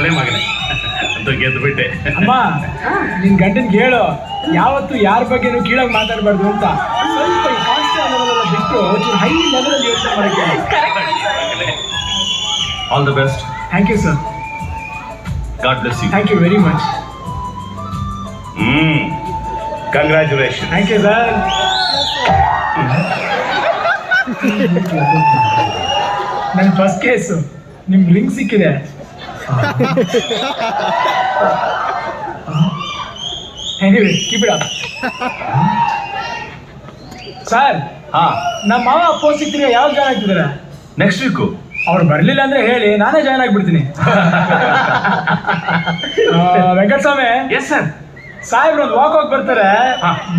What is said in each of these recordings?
ಅಲೆ ಮಗನೇ ಅಂತ ಗೆದ್ದುಬಿಟ್ಟೆ. ಅಮ್ಮ, ನಿನ್ ಗಂಡನ್ಗೆ ಹೇಳು ಯಾವತ್ತು ಯಾರ ಬಗ್ಗೆನೂ ಕೀಳಾಗಿ ಮಾತಾಡಬಾರ್ದು ಅಂತ. ಸ್ವಲ್ಪ ಈ ಕಾನ್ಸ್ಟೆಂಟ್ ಲೆವೆಲ್ ಬಿಟ್ಟು ಒಂಚೂರು ಹೈ ಲೆವೆಲ್ ಅಲ್ಲಿ ಯೋಚನೆ ಮಾಡಕ್ಕೆ. All the best. Thank you sir. God bless you. Thank you very much. Congratulation. Thank you sir. ನನ್ನ ಫಸ್ಟ್ ಕೇಸು ನಿಮ್ ಲಿಂಕ್ ಸಿಕ್ಕಿದೆ. Anyway keep it up. Sir, ನಮ್ಮ ಮಾವ ಅಪ್ಪೋ ಸಿಕ್ಕಿದ್ರೆ ಯಾವಾಗ ಜಾಯ್ನ್ ಆಗ್ತಿದ್ದಾರೆ? Next week. ಅವ್ರು ಬರ್ಲಿಲ್ಲ ಅಂದ್ರೆ ಹೇಳಿ, ನಾನೇ ಜಾಯ್ನ್ ಆಗ್ಬಿಡ್ತೀನಿ. ವೆಂಕಟಸ್ವಾಮಿ. Yes sir. ಸಾಹೇಬ್ರು ಒಂದು ವಾಕ್ ಹೋಗಿ ಬರ್ತಾರೆ.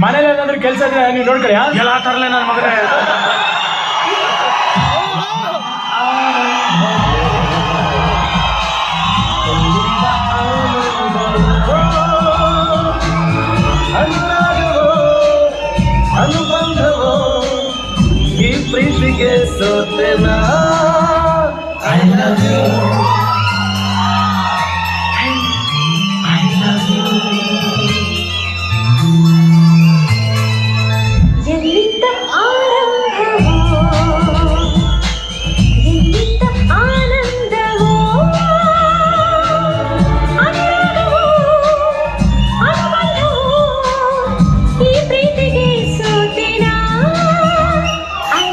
ಮನೇಲಿ ಏನಾದ್ರು ಕೆಲಸ ಇದ್ರೆ ನೀವು ನೋಡ್ಕೊಳ್ಳಿ. ಎಲ್ಲ ತರಲೆ ನನ್ನ ಮಗನೇ. ಅನುಬಂಧವೋ ಈ ಪ್ರೀತಿಗೆ ಸೋತೆನಾ. I love you. I love you. ಎಲ್ಲಿದ್ದ ಆರಂಭವೋ ಎಲ್ಲಿದ್ದ ಆನಂದವೋ ಅನುರಾಗವೋ ಅನುಬಂಧವೋ ಈ ಪ್ರೀತಿಗೆ ಸೋತೆನಾ. I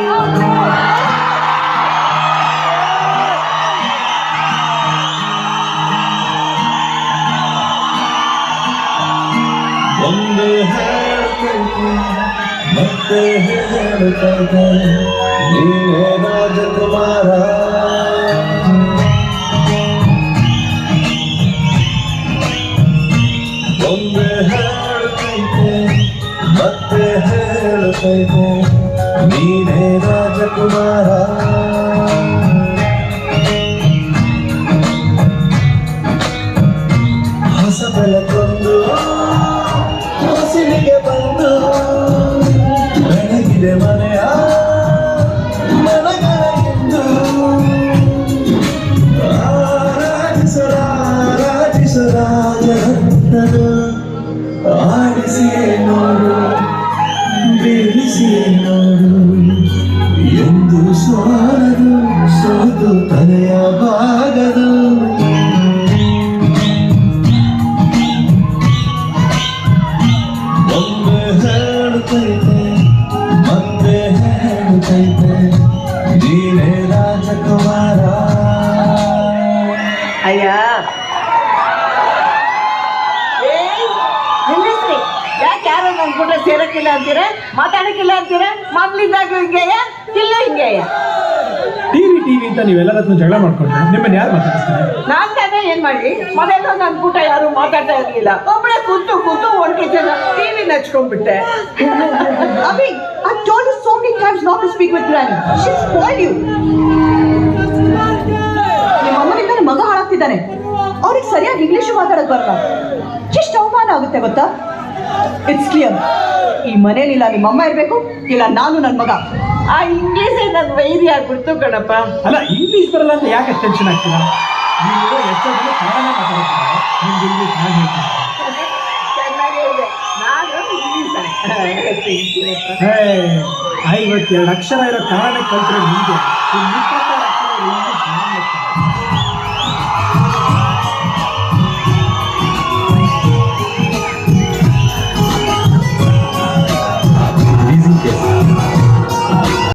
love you. ಒಂದು ಹೇಳ್ತೈತೆ ಮತ್ತೆ ಹೇಳ್ತೈತೆ ನೀನೇ ರಾಜಕುಮಾರ. ಒಂದು ಹೇಳ್ತೈತೆ ಮತ್ತೆ ಹೇಳ್ತೈತೆ ನೀನೇ ರಾಜಕುಮಾರ. ಹೊಸ ಬೆಳಕೊಂದು ಹೊಸಿಲಿಗೆ ಬಂದು ಬೆಳಗಿದೆ ಮನೆಯ ಮನಗಳೆಂದು ರಾಜನಂದನು ಆಡಿಸಿಯೇ ನೋಡು ಬೀಳಿಸಿಯೇ ನೋಡು ಎಂದು ಸೋಲದು ಸೋತು ತಲೆಯ ಬಾಗದು. ಒಮ್ಮೆ ಹೇಳುತ್ತೈತೆ ಮತ್ತೆ ಹೇಳುತ್ತೈತೆ ನೀನೇ ರಾಜಕುಮಾರ. ಅಯ್ಯ ಹೆಂಗಸ್ರಿ, ಯಾಕೆ ಯಾರೋ ನನ್ನ ಕೂಡ ಸೇರಕ್ಕಿಲ್ಲ ಅಂತೀರ, ಮಾತಾಡಕ್ಕಿಲ್ಲ ಅಂತೀರ? ಮೊದ್ಲಿದ್ದಾಗ ಹಿಂಗೆಯ ಇಲ್ಲ ಹಿಂಗೆಯ. ಟಿವಿ ಅಂತ ನೀವೆಲ್ಲರ ಹತ್ರ ಜಗಳ ಮಾಡ್ಕೊಂಡ್ರೆ ನಿಮ್ಮನ್ನ ಯಾರು ಮಾತಾಡಿಸ್ತಾರೆ? ನಾನ್ ತಾನೇ ಏನ್ ಮಾಡ್ಲಿ? ಮನೆಯಲ್ಲ ನನ್ನ ಕೂಟ ಯಾರು ಮಾತಾಡ್ತಾ ಇರ್ಲಿಲ್ಲ. ಒಬ್ಬಳೆ ಕೂತು ಒಂಟಿ ಜನ TV ನಚ್ಕೊಂಡ್ಬಿಟ್ಟೆ. Abhi, I've told you so many times not to speak with Granny. She'll spoil you. ನಿಮ್ಮ ಅಮ್ಮನಿಂದ ಮಗ ಹಾಳಾಗ್ತಿದ್ದಾನೆ. ಅವ್ರಿಗೆ ಸರಿಯಾಗಿ ಇಂಗ್ಲಿಷ್ ಮಾತಾಡಕ್ ಬರಲ್ಲ. ಎಷ್ಟು ಅವಮಾನ ಆಗುತ್ತೆ ಗೊತ್ತಾ? It's clear. ಈ ಮನೇಲಿಲ್ಲ ನಿಮ್ಮ ಅಮ್ಮ ಇರ್ಬೇಕು, ಇಲ್ಲ ನಾನು ನನ್ನ ಮಗ. ಆ ಇಂಗ್ಲೀಷೇ ನನ್ನ ವೈರಿ ಆಗ್ಬಿಡ್ತು ಕಣಪ್ಪ. ಅಲ್ಲ, ಇಂಗ್ಲೀಷ್ ಬರಲ್ಲ ಅಂತ ಯಾಕೆ ಟೆನ್ಷನ್ ಆಗ್ತೀರಾ? ನೀವು ಎಷ್ಟೋ ಜನ ಕನ್ನಡನೇ ಮಾತಾಡ್ತಾರೆ, ನಿಮ್ಗೆ ಇಂಗ್ಲೀಷ್ ನಾನು ಹೇಳ್ತೀನಿ. ಚೆನ್ನಾಗೇ ಇದೆ. ನಾನು ಇಂಗ್ಲೀಷ್ 52 ಅಕ್ಷರ ಇರೋ ಕನ್ನಡ ಕಲ್ತಿರೋ ನಿಮಗೆ 26 ಅಕ್ಷರ